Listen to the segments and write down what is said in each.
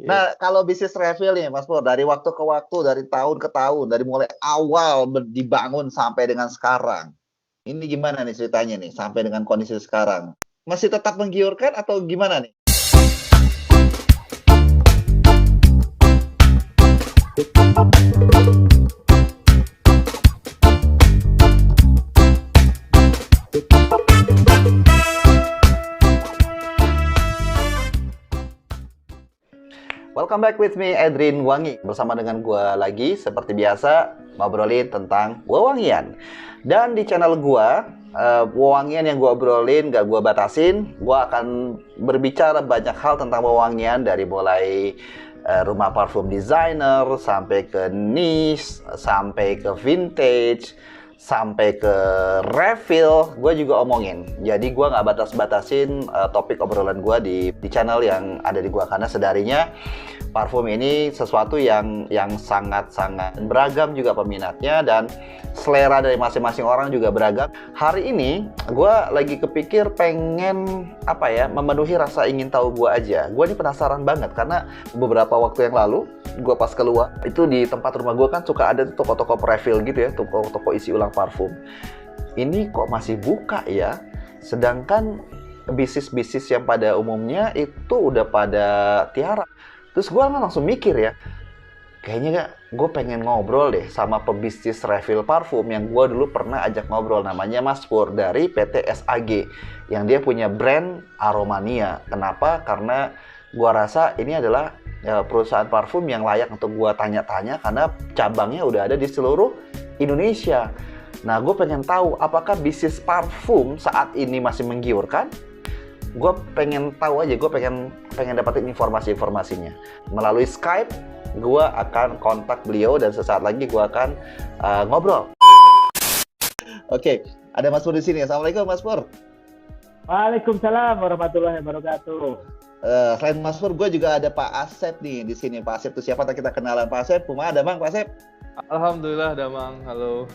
Nah, kalau bisnis refill nih, Mas Pur, dari waktu ke waktu, dari tahun ke tahun, dari mulai awal dibangun sampai dengan sekarang, ini gimana nih ceritanya nih, sampai dengan kondisi sekarang? Masih tetap menggiurkan atau gimana nih? Welcome back with me, Edrin Wangi. Bersama dengan gue lagi, seperti biasa, ngobrolin tentang wewangian. Dan di channel gue, wewangian yang gue obrolin, gak gue batasin. Gue akan berbicara banyak hal tentang wewangian, dari mulai rumah parfum designer, sampai ke niche, sampai ke vintage, sampai ke refill, gue juga omongin. Jadi gue nggak batas-batasin topik obrolan gue di channel yang ada di gue, karena sedarinya parfum ini sesuatu yang sangat-sangat beragam juga peminatnya, dan selera dari masing-masing orang juga beragam. Hari ini gue lagi kepikir pengen memenuhi rasa ingin tahu gue aja. Gue ini penasaran banget karena beberapa waktu yang lalu gue pas keluar itu, di tempat rumah gue kan suka ada toko-toko refill gitu ya, toko-toko isi ulang parfum. Ini kok masih buka ya, sedangkan bisnis-bisnis yang pada umumnya itu udah pada tiara. Terus gue langsung mikir ya, kayaknya gue pengen ngobrol deh sama pebisnis refill parfum yang gue dulu pernah ajak ngobrol, namanya Mas Pur dari PT SAG, yang dia punya brand Aromania. Kenapa? Karena gue rasa ini adalah perusahaan parfum yang layak untuk gue tanya-tanya, karena cabangnya udah ada di seluruh Indonesia. Nah, gue pengen tahu apakah bisnis parfum saat ini masih menggiurkan. Gue pengen tahu aja, gue pengen dapetin informasinya. Melalui Skype, gue akan kontak beliau dan sesaat lagi gue akan ngobrol. Oke, ada Mas Pur di sini. Assalamualaikum, Mas Pur. Waalaikumsalam warahmatullahi wabarakatuh. Selain Mas Pur, gue juga ada Pak Asep nih di sini. Pak Asep itu siapa? Kita kenalan Pak Asep. Kumaha ada Bang, Pak Asep? Alhamdulillah, Damang. Halo.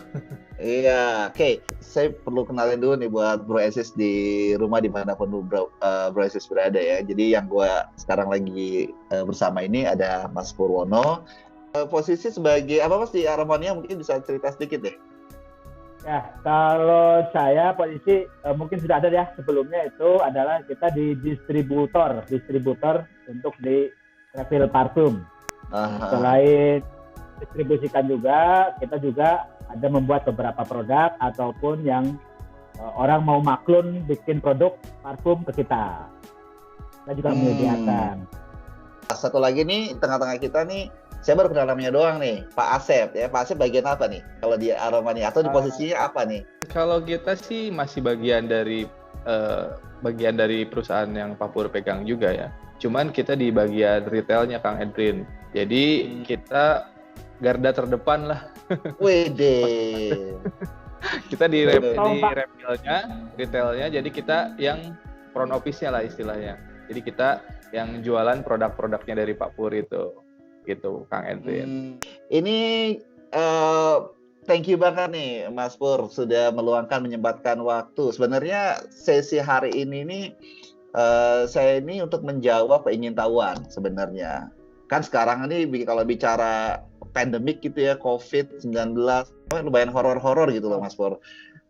Iya, oke. Saya perlu kenalin dulu nih buat Bro Aziz di rumah dimanapun Bro Aziz berada ya. Jadi yang gue sekarang lagi bersama ini ada Mas Purwono. Posisi sebagai apa Mas di Aromania, mungkin bisa cerita sedikit deh. Ya, kalau saya posisi mungkin sudah ada ya sebelumnya, itu adalah kita di distributor untuk di refill parfum. Selain distribusikan juga, kita juga ada membuat beberapa produk ataupun yang orang mau maklun bikin produk parfum ke kita. Kita juga menyediakan. Satu lagi nih, tengah-tengah kita nih, saya baru kenal namanya doang nih, Pak Asep ya. Pak Asep bagian apa nih kalau di Aromania, atau di posisinya apa nih? Kalau kita sih masih bagian dari perusahaan yang Pak Pur pegang juga ya. Cuman kita di bagian retailnya, Kang Edrin. Jadi kita garda terdepan lah. Wede. Kita di retailnya, jadi kita yang front office-nya lah istilahnya. Jadi kita yang jualan produk-produknya dari Pak Pur itu, gitu, Kang Edwin. Ini thank you banget nih Mas Pur sudah menyempatkan waktu. Sebenarnya sesi hari ini nih saya ini untuk menjawab keingintahuan sebenarnya. Kan sekarang ini kalau bicara pandemik gitu ya, COVID-19, lumayan horor-horor gitu loh Mas Pur.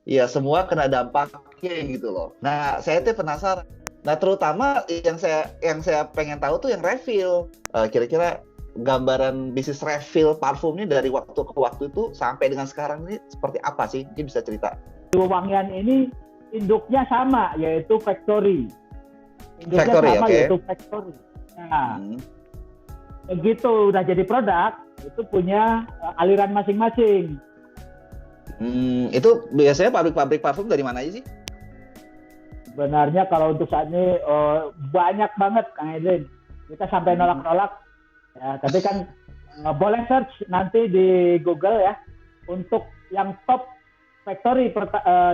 Iya, semua kena dampaknya gitu loh. Nah, saya tuh penasaran. Nah, terutama yang saya pengen tahu tuh yang refill. Kira-kira gambaran bisnis refill parfum ini dari waktu ke waktu itu sampai dengan sekarang ini seperti apa sih? Mungkin bisa cerita. Wewangian ini induknya sama, yaitu factory. Yaitu factory. Nah, begitu udah jadi produk, itu punya aliran masing-masing. Itu biasanya pabrik-pabrik parfum dari mana aja sih? Sebenarnya kalau untuk saat ini banyak banget, Kang Edwin. Kita sampai nolak-nolak. Ya, tapi kan boleh search nanti di Google ya. Untuk yang top factory,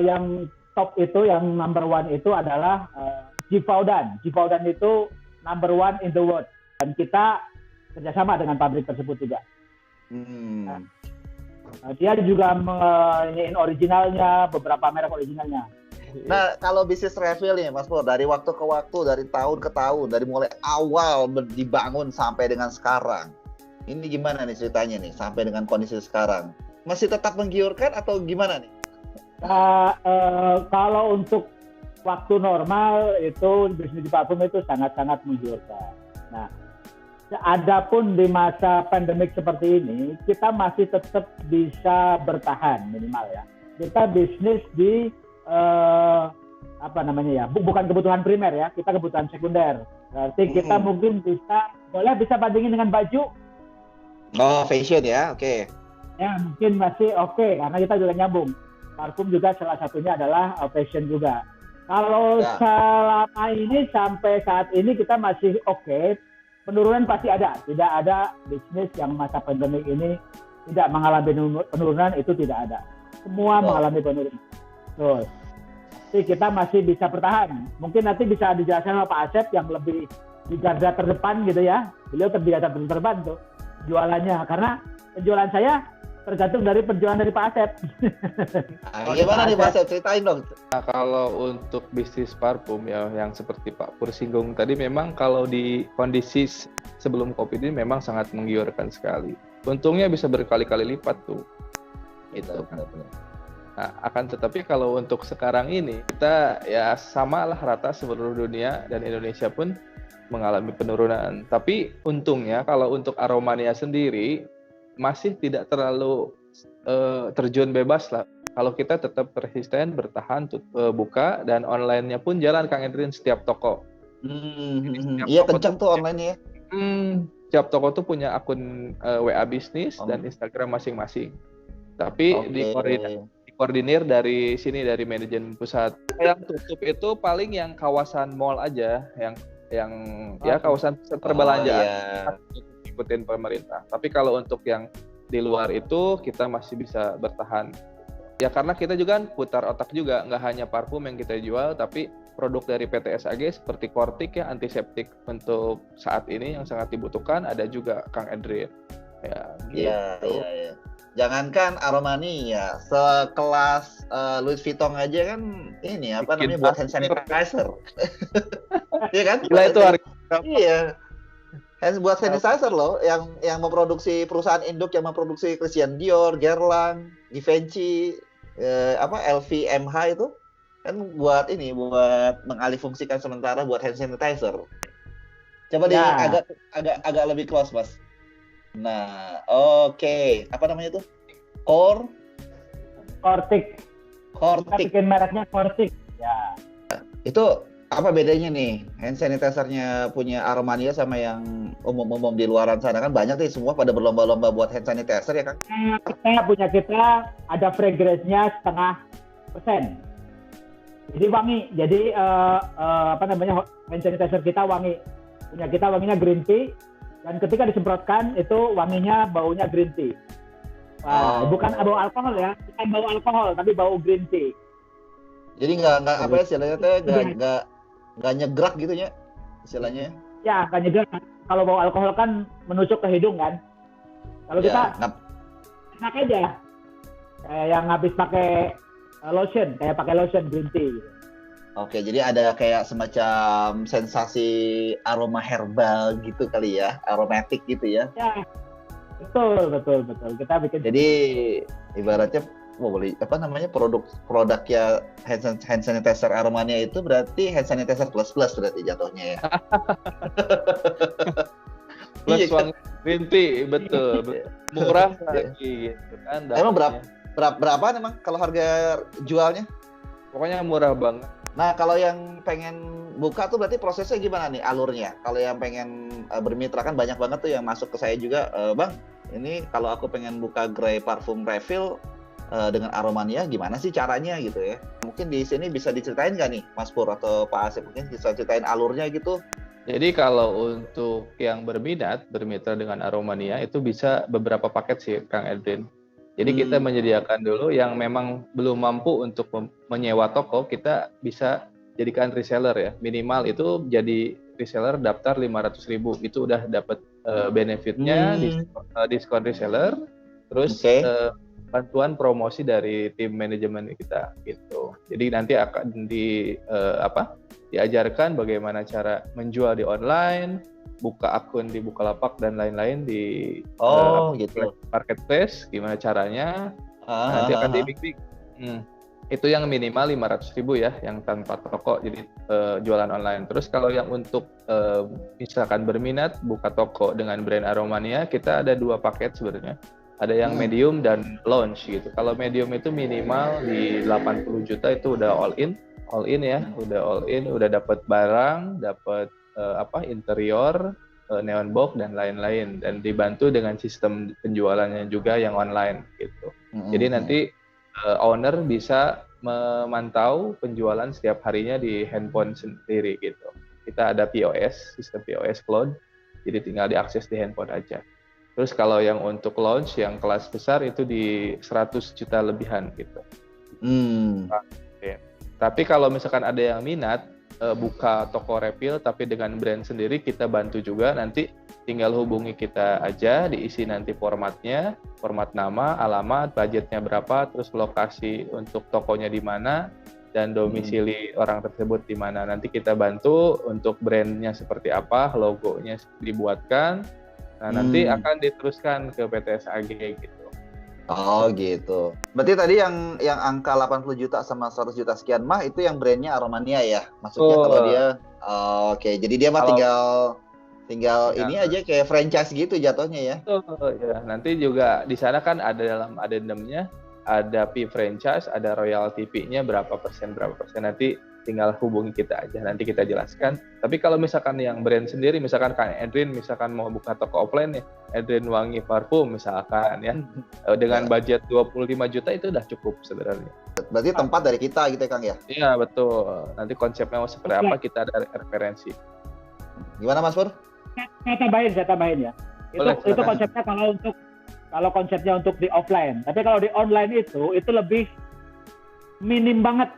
yang top itu, yang number one itu adalah Givaudan. Givaudan itu number one in the world. Dan kita kerjasama dengan pabrik tersebut juga. Dia juga ingin originalnya, beberapa merek originalnya. Nah, kalau bisnis refill nih, Mas Pur, dari waktu ke waktu, dari tahun ke tahun, dari mulai awal dibangun sampai dengan sekarang, ini gimana nih ceritanya nih, sampai dengan kondisi sekarang? Masih tetap menggiurkan atau gimana nih? Kalau untuk waktu normal itu bisnis di parfum itu sangat-sangat menggiurkan. Nah, adapun di masa pandemik seperti ini, kita masih tetap bisa bertahan minimal ya. Kita bisnis di apa namanya ya, bukan kebutuhan primer ya, kita kebutuhan sekunder. Berarti kita mungkin bisa bandingin dengan baju. Oh, fashion ya, oke. Ya mungkin masih oke, karena kita juga nyambung. Parfum juga salah satunya adalah fashion juga. Kalau selama ini sampai saat ini kita masih oke. Penurunan pasti ada. Tidak ada bisnis yang masa pandemik ini tidak mengalami penurunan, itu tidak ada. Semua mengalami penurunan. Terus, jadi kita masih bisa bertahan. Mungkin nanti bisa dijelaskan sama Pak Asep yang lebih di garda terdepan gitu ya. Beliau di garda terdepan tuh jualannya. Karena penjualan saya tergantung dari penjualan dari Pak Asep. Gimana nih Pak Asep, ceritain dong. Nah, kalau untuk bisnis parfum ya yang seperti Pak Pur singgung tadi, memang kalau di kondisi sebelum Covid ini memang sangat menggiurkan sekali. Untungnya bisa berkali-kali lipat tuh. Itu kan. Nah, akan tetapi kalau untuk sekarang ini kita ya samalah rata seluruh dunia dan Indonesia pun mengalami penurunan. Tapi untungnya kalau untuk Aromania sendiri masih tidak terlalu terjun bebas lah. Kalau kita tetap persisten, bertahan, buka, dan online-nya pun jalan, Kang Edrin, setiap toko. Iya, kencang tuh online-nya ya. Setiap toko tuh punya akun WA bisnis dan Instagram masing-masing. Tapi dikoordinir dari sini, dari manajemen pusat. Yang tutup itu paling yang kawasan mall aja, yang ya kawasan pusat perbelanjaan. Ikutin pemerintah. Tapi kalau untuk yang di luar itu kita masih bisa bertahan. Ya karena kita juga kan putar otak juga, nggak hanya parfum yang kita jual, tapi produk dari PT SAG seperti Kortik ya, antiseptik untuk saat ini yang sangat dibutuhkan, ada juga Kang Edrin. Ya, gitu. Iya. Jangankan Aromania, sekelas Louis Vuitton aja kan ini apa namanya buat hand sanitizer. Iya kan? Gila itu harga. Iya. Buat sanitizer loh, yang memproduksi perusahaan induk yang memproduksi Christian Dior, Guerlain, Givenchy, LVMH itu kan buat mengalihfungsikan sementara buat hand sanitizer. Coba agak lebih close, Mas. Nah, oke. Apa namanya itu? Kortik. Kita bikin mereknya Kortik. Ya. Itu apa bedanya nih hand sanitizer-nya punya Aromania sama yang umum-umum di luaran sana? Kan banyak nih, semua pada berlomba-lomba buat hand sanitizer ya, Kang? Kita ada fragrance-nya 0,5%. Jadi wangi. Jadi hand sanitizer kita wangi. Punya kita wanginya green tea, dan ketika disemprotkan itu wanginya baunya green tea. Bukan bau alkohol ya, bukan bau alkohol tapi bau green tea. Jadi nggak apa ya istilahnya teh nggak nyegrak gitu ya istilahnya. Ya nggak nyegrak. Kalau bau alkohol kan menusuk ke hidung kan. Kalau kita enak aja. Kayak yang habis pakai lotion, kayak pakai lotion green tea. Gitu. Oke, jadi ada kayak semacam sensasi aroma herbal gitu kali ya, aromatik gitu ya. Ya, betul. Kita bikin. Jadi ibaratnya produknya hand sanitizer Aromania itu berarti hand sanitizer plus berarti jatuhnya ya. Plus wangi green tea, betul. Murah lagi gitu kan. Emang berapa emang kalau harga jualnya? Pokoknya murah banget. Nah, kalau yang pengen buka tuh berarti prosesnya gimana nih alurnya? Kalau yang pengen bermitra kan banyak banget tuh yang masuk ke saya juga, Bang, ini kalau aku pengen buka gerai parfum refill dengan Aromania gimana sih caranya gitu ya? Mungkin di sini bisa diceritain nggak nih Mas Pur atau Pak Asep, mungkin bisa ceritain alurnya gitu? Jadi kalau untuk yang berminat bermitra dengan Aromania itu bisa beberapa paket sih Kang Edwin. Jadi kita menyediakan dulu yang memang belum mampu untuk menyewa toko, kita bisa jadikan reseller ya. Minimal itu jadi reseller daftar 500.000, itu udah dapat benefitnya, diskon reseller. Terus bantuan promosi dari tim manajemen kita gitu. Jadi nanti akan diajarkan bagaimana cara menjual di online, buka akun di Bukalapak dan lain-lain di gitu. marketplace, gimana caranya. Nanti akan dibimbing. Itu yang minimal 500.000 ya, yang tanpa toko, jadi jualan online. Terus kalau yang untuk misalkan berminat buka toko dengan brand Aromania, kita ada 2 paket sebenarnya. Ada yang medium dan launch gitu. Kalau medium itu minimal di 80 juta itu udah all in ya, udah dapat barang, dapat interior, neon box dan lain-lain, dan dibantu dengan sistem penjualannya juga yang online gitu. Jadi nanti owner bisa memantau penjualan setiap harinya di handphone sendiri gitu. Kita ada POS, sistem POS cloud, jadi tinggal diakses di handphone aja. Terus kalau yang untuk launch yang kelas besar itu di 100 juta lebihan gitu. Tapi kalau misalkan ada yang minat buka toko refill tapi dengan brand sendiri, kita bantu juga. Nanti tinggal hubungi kita aja, diisi nanti formatnya, format nama, alamat, budgetnya berapa, terus lokasi untuk tokonya di mana, dan domisili orang tersebut di mana. Nanti kita bantu untuk brandnya seperti apa, logonya dibuatkan. Nah, nanti akan diteruskan ke PT SAG gitu. Oh gitu. Berarti tadi yang angka 80 juta sama 100 juta sekian mah itu yang brandnya Aromania ya? Maksudnya kalau dia oke. Jadi dia mah tinggal ini aja kayak franchise gitu jatuhnya ya? Ya. Nanti juga di sana kan ada dalam addendumnya, ada fee franchise, ada royalty fee-nya berapa persen. Nanti tinggal hubungi kita aja, nanti kita jelaskan. Tapi kalau misalkan yang brand sendiri, misalkan Kang Edrin misalkan mau buka toko offline nih, Edrin Wangi Parfum misalkan ya, dengan budget 25 juta itu udah cukup sebenarnya. Berarti tempat dari kita gitu ya Kang ya? Iya betul, nanti konsepnya mau seperti apa kita ada referensi. Gimana Mas Pur? Saya tambahin ya. Itu konsepnya kalau konsepnya untuk di offline. Tapi kalau di online itu lebih minim banget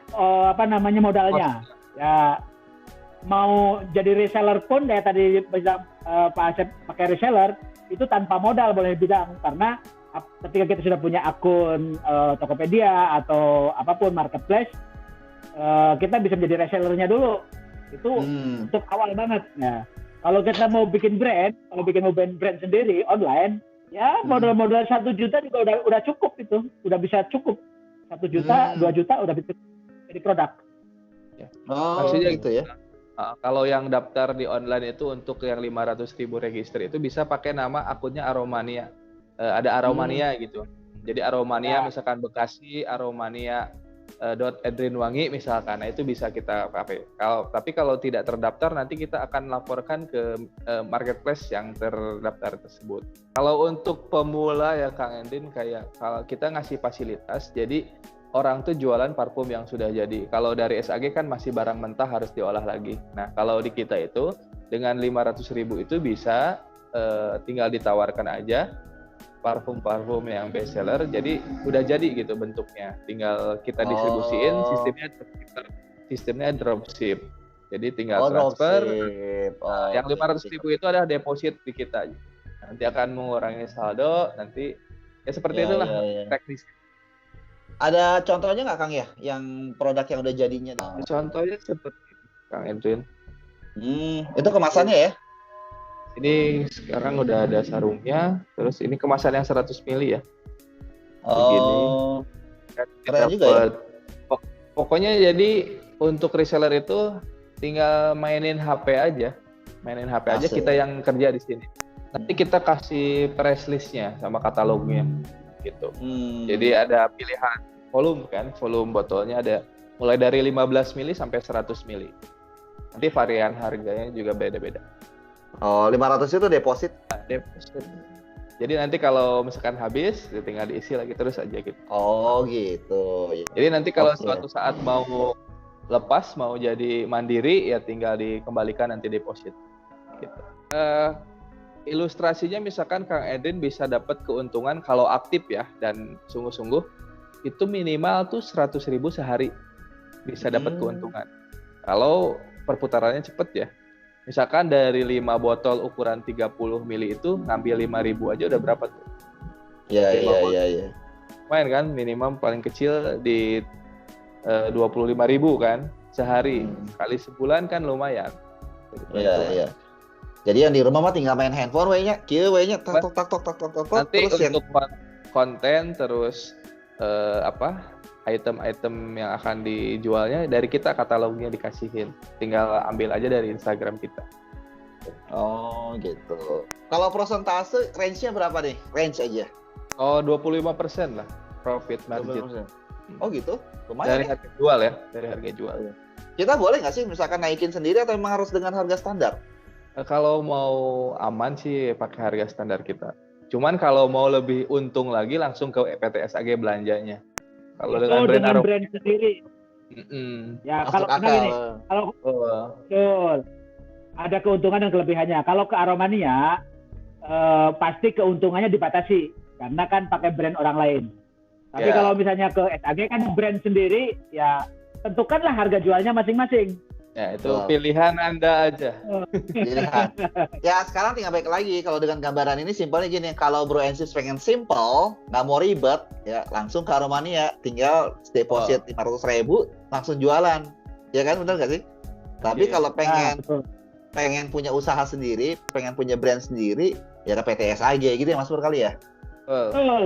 modalnya. Ya mau jadi reseller pun ya tadi bisa Pak Asep pakai reseller itu tanpa modal boleh bilang, karena ketika kita sudah punya akun Tokopedia atau apapun marketplace, kita bisa menjadi resellernya dulu. Itu untuk awal banget. Nah, kalau kita mau bikin brand sendiri online, ya modal 1 juta juga udah cukup itu, udah bisa cukup. 1 juta, 2 juta udah bisa jadi produk. Ya. Maksudnya gitu ya. Kalau yang daftar di online itu untuk yang 500.000 register itu bisa pakai nama akunnya Aromania. Ada Aromania gitu. Jadi Aromania misalkan Bekasi, Aromania .Edrin Wangi misalkan. Nah, itu bisa kita pakai. Tapi kalau tidak terdaftar nanti kita akan laporkan ke marketplace yang terdaftar tersebut. Kalau untuk pemula ya Kang Edrin, kayak kalau kita ngasih fasilitas, jadi orang tuh jualan parfum yang sudah jadi. Kalau dari SAG kan masih barang mentah harus diolah lagi. Nah, kalau di kita itu dengan 500.000 itu bisa tinggal ditawarkan aja parfum-parfum yang best seller, jadi udah jadi gitu bentuknya, tinggal kita distribusiin. Sistemnya dropship, jadi tinggal transfer. Yang 500.000 itu adalah deposit di kita, nanti akan mengurangi saldo, nanti ya seperti itulah teknis. Ada contohnya nggak Kang ya, yang produk yang udah jadinya? Contohnya seperti Kang Edwin. Itu kemasannya ya? Ini sekarang udah ada sarungnya, terus ini kemasan yang 100 ml ya. Begini. Keren juga ya. Pokoknya jadi untuk reseller itu tinggal mainin HP aja. Kita yang kerja di sini. Nanti kita kasih price list-nya sama katalognya gitu. Jadi ada pilihan volume botolnya ada mulai dari 15 ml sampai 100 ml. Nanti varian harganya juga beda-beda. 500 itu deposit? Deposit. Jadi nanti kalau misalkan habis, tinggal diisi lagi terus aja gitu. Oh gitu. Jadi nanti kalau suatu saat mau lepas, mau jadi mandiri, ya tinggal dikembalikan nanti deposit. Gitu. Ilustrasinya misalkan Kang Edrin bisa dapat keuntungan kalau aktif ya dan sungguh-sungguh, itu minimal tuh 100.000 sehari bisa dapat keuntungan. Kalau perputarannya cepet ya. Misalkan dari 5 botol ukuran 30 ml itu ngambil 5.000 aja udah berapa tuh? Iya. lumayan kan, minimum paling kecil di 25.000 kan sehari. Kali sebulan kan lumayan. Iya. Jadi yang di rumah mah tinggal main handphone we nya, kieu we nya tak Nanti terus yang untuk konten terus item-item yang akan dijualnya dari kita, katalognya dikasihin. Tinggal ambil aja dari Instagram kita. Oh gitu. Kalau persentase range-nya berapa nih? Range aja. Oh, 25% lah profit margin. 20%. Oh gitu. Lumayan Dari ya. harga jual ya, dari harga jual. Kita boleh nggak sih misalkan naikin sendiri atau memang harus dengan harga standar? Kalau mau aman sih pakai harga standar kita. Cuman kalau mau lebih untung lagi langsung ke PTSAG belanjanya. Kalau dengan brand sendiri. Ya, Masuk kalau akal. gini, kalau betul. Ada keuntungan dan kelebihannya. Kalau ke Aromania pasti keuntungannya dibatasi karena kan pakai brand orang lain. Tapi kalau misalnya ke SAG kan brand sendiri, ya tentukanlah harga jualnya masing-masing. Ya, itu pilihan Anda aja. Pilihan. Ya, sekarang tinggal balik lagi. Kalau dengan gambaran ini simpelnya gini, kalau Bro and Sis pengen simple, nggak mau ribet, ya langsung ke Aromania. Tinggal deposit 500.000, langsung jualan. Ya kan, benar nggak sih? Tapi kalau pengen punya usaha sendiri, pengen punya brand sendiri, ya ke PTSAG gitu ya Mas Pur kali ya?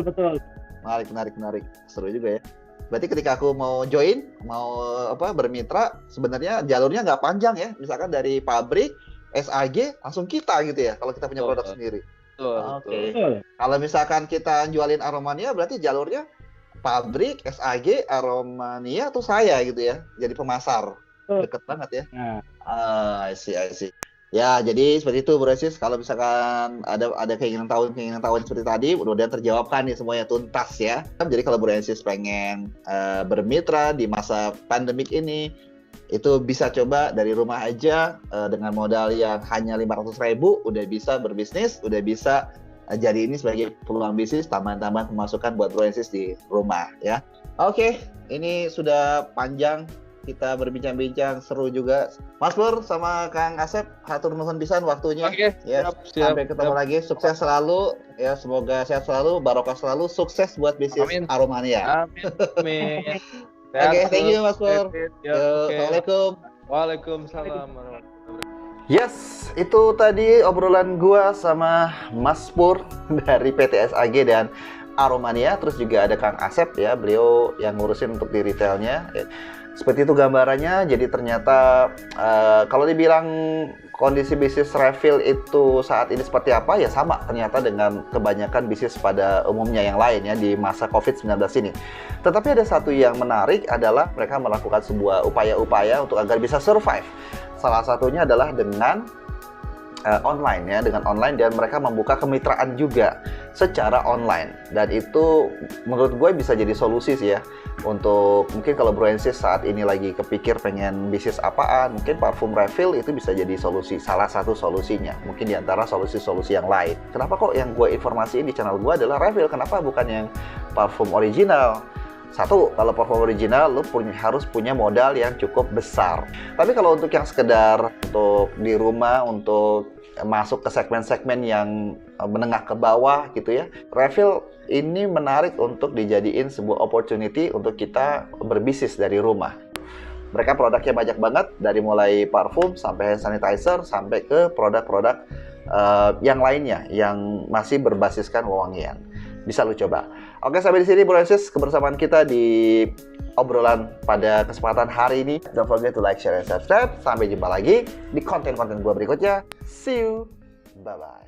Betul. Menarik. Seru juga ya. Berarti ketika aku mau join, mau bermitra, sebenarnya jalurnya nggak panjang ya. Misalkan dari pabrik, SAG, langsung kita gitu ya, kalau kita punya produk sendiri. Oke. Kalau misalkan kita jualin Aromania, berarti jalurnya pabrik, SAG, Aromania, tuh saya gitu ya. Jadi pemasar. Deket banget ya. I see. Ya, jadi seperti itu Bro Sis. Kalau misalkan ada keinginan tahun seperti tadi, mudah-mudahan terjawabkan nih semuanya tuntas ya. Jadi kalau Bro Sis pengen bermitra di masa pandemik ini, itu bisa coba dari rumah aja dengan modal yang hanya 500.000, udah bisa berbisnis, udah bisa jadi ini sebagai peluang bisnis, tambahan-tambahan pemasukan buat Bro Sis di rumah ya. Oke, ini sudah panjang. Kita berbincang-bincang, seru juga. Mas Pur sama Kang Asep, hatur nuhun pisan waktunya. Oke, ya, sampai ketemu lagi. Sukses selalu, ya semoga sehat selalu, barokah selalu, sukses buat bisnis Aromania. Amin. Oke, thank you Mas Pur. Assalamualaikum. Waalaikumsalam. Yes, itu tadi obrolan gua sama Mas Pur dari PTSAG dan Aromania. Terus juga ada Kang Asep ya, beliau yang ngurusin untuk di retailnya. Seperti itu gambarannya. Jadi ternyata kalau dibilang kondisi bisnis refill itu saat ini seperti apa, ya sama ternyata dengan kebanyakan bisnis pada umumnya yang lain ya di masa COVID-19 ini. Tetapi ada satu yang menarik adalah mereka melakukan sebuah upaya-upaya untuk agar bisa survive. Salah satunya adalah dengan online ya, dengan online, dan mereka membuka kemitraan juga secara online, dan itu menurut gue bisa jadi solusi sih ya untuk mungkin kalau Bro and Sis saat ini lagi kepikir pengen bisnis apaan, mungkin parfum refill itu bisa jadi solusi, salah satu solusinya mungkin di antara solusi-solusi yang lain. Kenapa kok yang gue informasiin di channel gue adalah refill, kenapa bukan yang parfum original? Satu, kalau parfum original lu harus punya modal yang cukup besar. Tapi kalau untuk yang sekedar untuk di rumah, untuk masuk ke segmen-segmen yang menengah ke bawah gitu ya, refill ini menarik untuk dijadiin sebuah opportunity untuk kita berbisnis dari rumah. Mereka produknya banyak banget, dari mulai parfum sampai hand sanitizer sampai ke produk-produk yang lainnya yang masih berbasiskan wewangian. Bisa lu coba. Oke, sampai di sini Bro and Sis kebersamaan kita di obrolan pada kesempatan hari ini. Don't forget to like, share, and subscribe. Sampai jumpa lagi di konten-konten gua berikutnya. See you. Bye-bye.